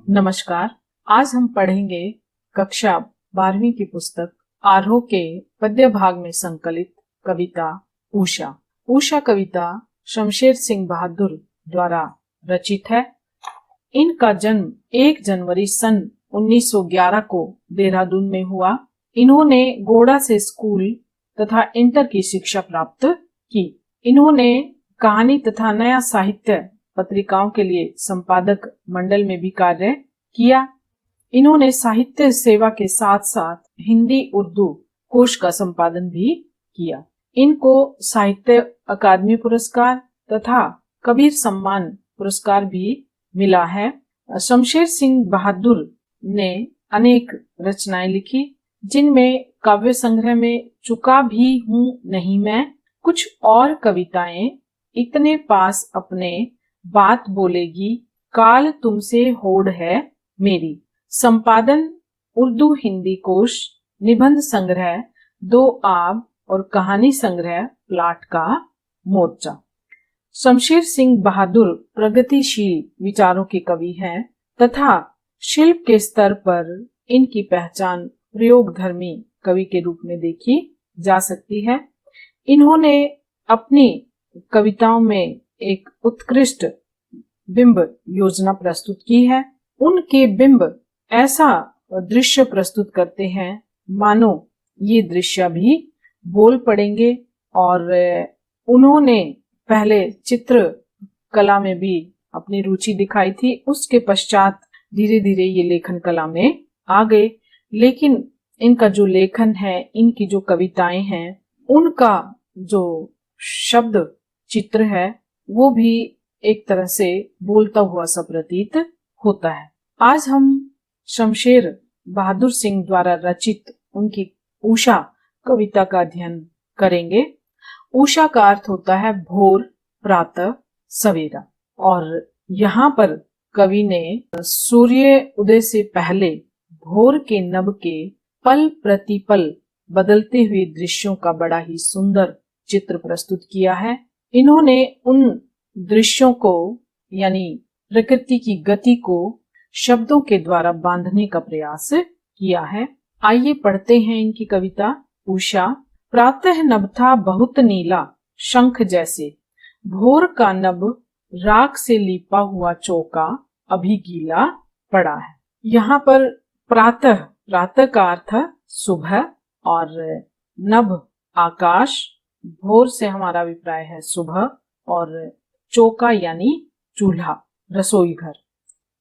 नमस्कार। आज हम पढ़ेंगे कक्षा 12वीं की पुस्तक आरोह के पद्य भाग में संकलित कविता उषा। उषा कविता शमशेर सिंह बहादुर द्वारा रचित है। इनका जन्म 1 जनवरी सन 1911 को देहरादून में हुआ। इन्होंने गोड़ा से स्कूल तथा इंटर की शिक्षा प्राप्त की। इन्होंने कहानी तथा नया साहित्य पत्रिकाओं के लिए संपादक मंडल में भी कार्य किया। इन्होंने साहित्य सेवा के साथ साथ हिंदी उर्दू कोश का संपादन भी किया। इनको साहित्य अकादमी पुरस्कार तथा कबीर सम्मान पुरस्कार भी मिला है। शमशेर सिंह बहादुर ने अनेक रचनाएं लिखी, जिनमें काव्य संग्रह में चुका भी हूं नहीं मैं, कुछ और कविताएं, इतने पास अपने बात बोलेगी, काल तुमसे होड़ है मेरी, संपादन उर्दू हिंदी कोश, निबंध संग्रह 2 आब और कहानी संग्रह प्लाट का मोर्चा। शमशेर सिंह बहादुर प्रगतिशील विचारों के कवि हैं तथा शिल्प के स्तर पर इनकी पहचान प्रयोगधर्मी कवि के रूप में देखी जा सकती है। इन्होंने अपनी कविताओं में एक उत्कृष्ट बिंब योजना प्रस्तुत की है। उनके बिंब ऐसा दृश्य प्रस्तुत करते हैं मानो ये दृश्य भी बोल पड़ेंगे। और उन्होंने पहले चित्र कला में भी अपनी रुचि दिखाई थी, उसके पश्चात धीरे धीरे ये लेखन कला में आ गए। लेकिन इनका जो लेखन है, इनकी जो कविताएं हैं, उनका जो शब्द चित्र है वो भी एक तरह से बोलता हुआ सा प्रतीत होता है। आज हम शमशेर बहादुर सिंह द्वारा रचित उनकी उषा कविता का अध्ययन करेंगे। उषा का अर्थ होता है भोर, प्रातः, सवेरा। और यहाँ पर कवि ने सूर्य उदय से पहले भोर के नभ के पल प्रतिपल बदलते हुए दृश्यों का बड़ा ही सुंदर चित्र प्रस्तुत किया है। इन्होंने उन दृश्यों को यानी प्रकृति की गति को शब्दों के द्वारा बांधने का प्रयास किया है। आइए पढ़ते हैं इनकी कविता उषा। प्रातः नभ था बहुत नीला शंख जैसे, भोर का नभ राख से लीपा हुआ चौका अभी गीला पड़ा है। यहाँ पर प्रातः का अर्थ सुबह और नभ आकाश, भोर से हमारा अभिप्राय है सुबह, और चौका यानी चूल्हा, रसोई घर।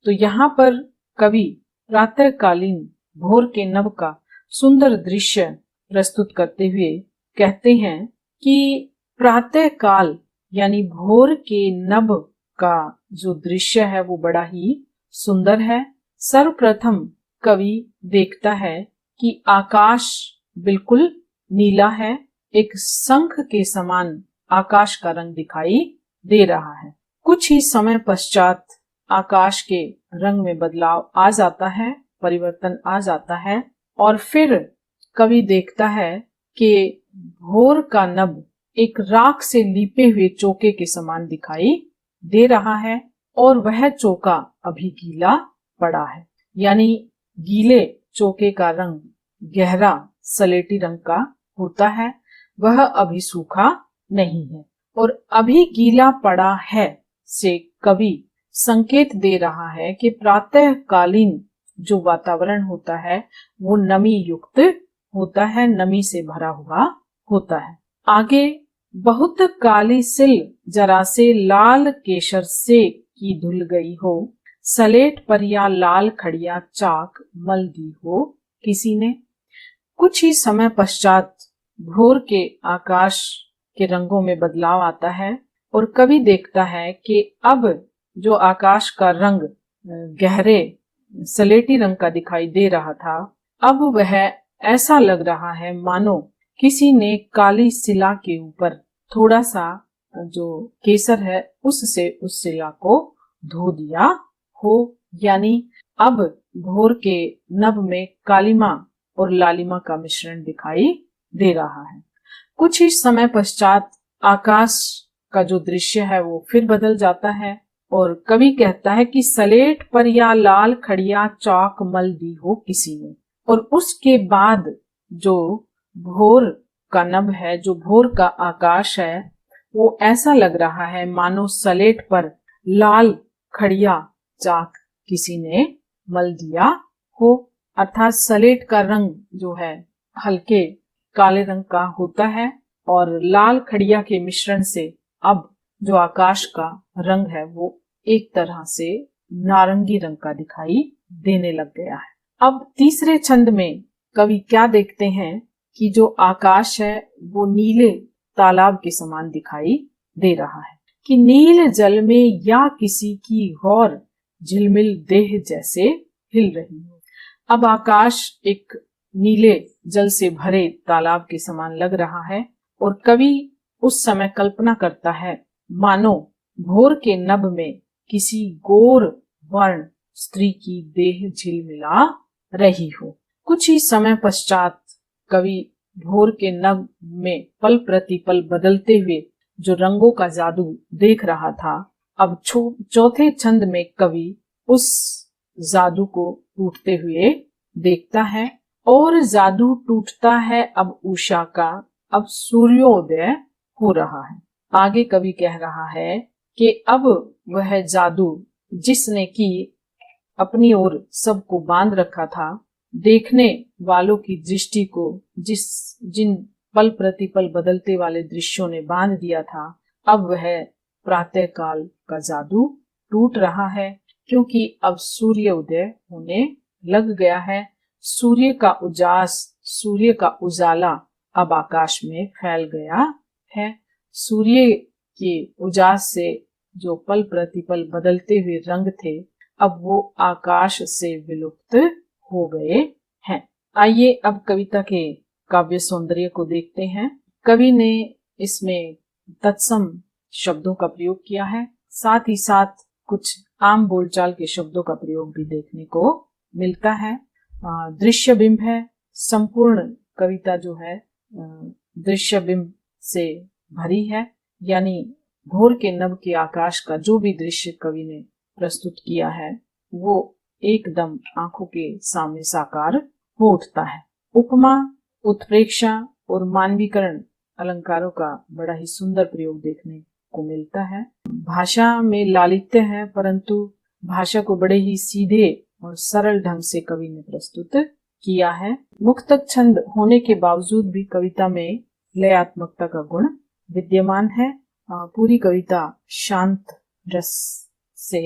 तो यहाँ पर कवि प्रातःकालीन भोर के नभ का सुंदर दृश्य प्रस्तुत करते हुए कहते हैं कि प्रातः काल यानी भोर के नभ का जो दृश्य है वो बड़ा ही सुंदर है। सर्वप्रथम कवि देखता है कि आकाश बिल्कुल नीला है, एक शंख के समान आकाश का रंग दिखाई दे रहा है। कुछ ही समय पश्चात आकाश के रंग में बदलाव आ जाता है, परिवर्तन आ जाता है, और फिर कवि देखता है कि भोर का नभ एक राख से लीपे हुए चौके के समान दिखाई दे रहा है, और वह चौका अभी गीला पड़ा है। यानी गीले चौके का रंग गहरा सलेटी रंग का होता है, वह अभी सूखा नहीं है। और अभी गीला पड़ा है से कवि संकेत दे रहा है कि प्रातःकालीन जो वातावरण होता है वो नमी युक्त होता है, नमी से भरा हुआ होता है। आगे बहुत काली सिल जरा से लाल केसर से की धुल गई हो, सलेट पर या लाल खड़िया चाक मल दी हो किसी ने। कुछ ही समय पश्चात भोर के आकाश के रंगों में बदलाव आता है और कवि देखता है कि अब जो आकाश का रंग गहरे सलेटी रंग का दिखाई दे रहा था, अब वह ऐसा लग रहा है मानो किसी ने काली शिला के ऊपर थोड़ा सा जो केसर है उससे उस शिला को धो दिया हो। यानी अब भोर के नभ में कालिमा और लालिमा का मिश्रण दिखाई दे रहा है। कुछ ही समय पश्चात आकाश का जो दृश्य है वो फिर बदल जाता है और कवि कहता है कि सलेट पर या लाल खड़िया चाक मल दी हो किसी ने। और उसके बाद जो भोर का नभ है, जो भोर का आकाश है, वो ऐसा लग रहा है मानो सलेट पर लाल खड़िया चाक किसी ने मल दिया हो। अर्थात सलेट का रंग जो है हल्के काले रंग का होता है और लाल खड़िया के मिश्रण से अब जो आकाश का रंग है वो एक तरह से नारंगी रंग का दिखाई देने लग गया है। अब तीसरे छंद में कवि क्या देखते हैं कि जो आकाश है वो नीले तालाब के समान दिखाई दे रहा है, कि नील जल में या किसी की गौर झिलमिल देह जैसे हिल रही हो। अब आकाश एक नीले जल से भरे तालाब के समान लग रहा है और कवि उस समय कल्पना करता है मानो भोर के नभ में किसी गोर वर्ण स्त्री की देह झिलमिला रही हो। कुछ ही समय पश्चात कवि भोर के नभ में पल प्रतिपल बदलते हुए जो रंगों का जादू देख रहा था, अब चौथे छंद में कवि उस जादू को टूटते हुए देखता है और जादू टूटता है अब उषा का, अब सूर्योदय हो रहा है। आगे कवि कह रहा है कि अब वह जादू जिसने की अपनी ओर सबको बांध रखा था, देखने वालों की दृष्टि को जिन पल प्रतिपल बदलते वाले दृश्यों ने बांध दिया था, अब वह प्रातः काल का जादू टूट रहा है, क्योंकि अब सूर्य उदय होने लग गया है। सूर्य का उजास, सूर्य का उजाला अब आकाश में फैल गया है। सूर्य के उजास से जो पल प्रतिपल बदलते हुए रंग थे, अब वो आकाश से विलुप्त हो गए हैं। आइए अब कविता के काव्य सौंदर्य को देखते हैं। कवि ने इसमें तत्सम शब्दों का प्रयोग किया है, साथ ही साथ कुछ आम बोलचाल के शब्दों का प्रयोग भी देखने को मिलता है। दृश्य बिंब है, संपूर्ण कविता जो है दृश्य बिंब से भरी है, यानी भोर के नभ के आकाश का जो भी दृश्य कवि ने प्रस्तुत किया है वो एकदम आंखों के सामने साकार हो उठता है। उपमा, उत्प्रेक्षा और मानवीकरण अलंकारों का बड़ा ही सुंदर प्रयोग देखने को मिलता है। भाषा में लालित्य है, परंतु भाषा को बड़े ही सीधे और सरल ढंग से कवि ने प्रस्तुत किया है। मुक्तक छंद होने के बावजूद भी कविता में लयात्मकता का गुण विद्यमान है। पूरी कविता शांत रस से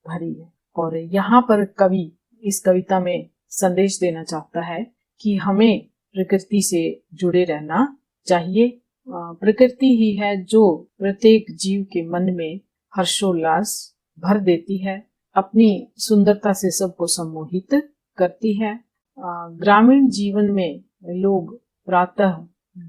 भरी है और यहाँ पर कवि इस कविता में संदेश देना चाहता है कि हमें प्रकृति से जुड़े रहना चाहिए। प्रकृति ही है जो प्रत्येक जीव के मन में हर्षोल्लास भर देती है, अपनी सुंदरता से सबको सम्मोहित करती है। ग्रामीण जीवन में लोग प्रातः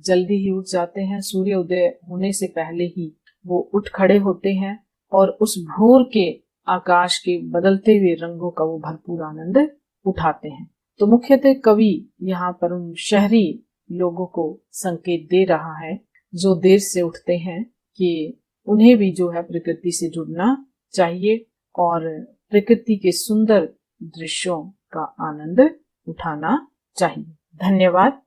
जल्दी ही उठ जाते हैं, सूर्य उदय होने से पहले ही वो उठ खड़े होते हैं और उस भोर के आकाश के बदलते हुए रंगों का वो भरपूर आनंद उठाते हैं। तो मुख्यतः कवि यहाँ पर उन शहरी लोगों को संकेत दे रहा है जो देर से उठते हैं कि उन्हें भी जो है प्रकृति से जुड़ना चाहिए और प्रकृति के सुंदर दृश्यों का आनंद उठाना चाहिए। धन्यवाद।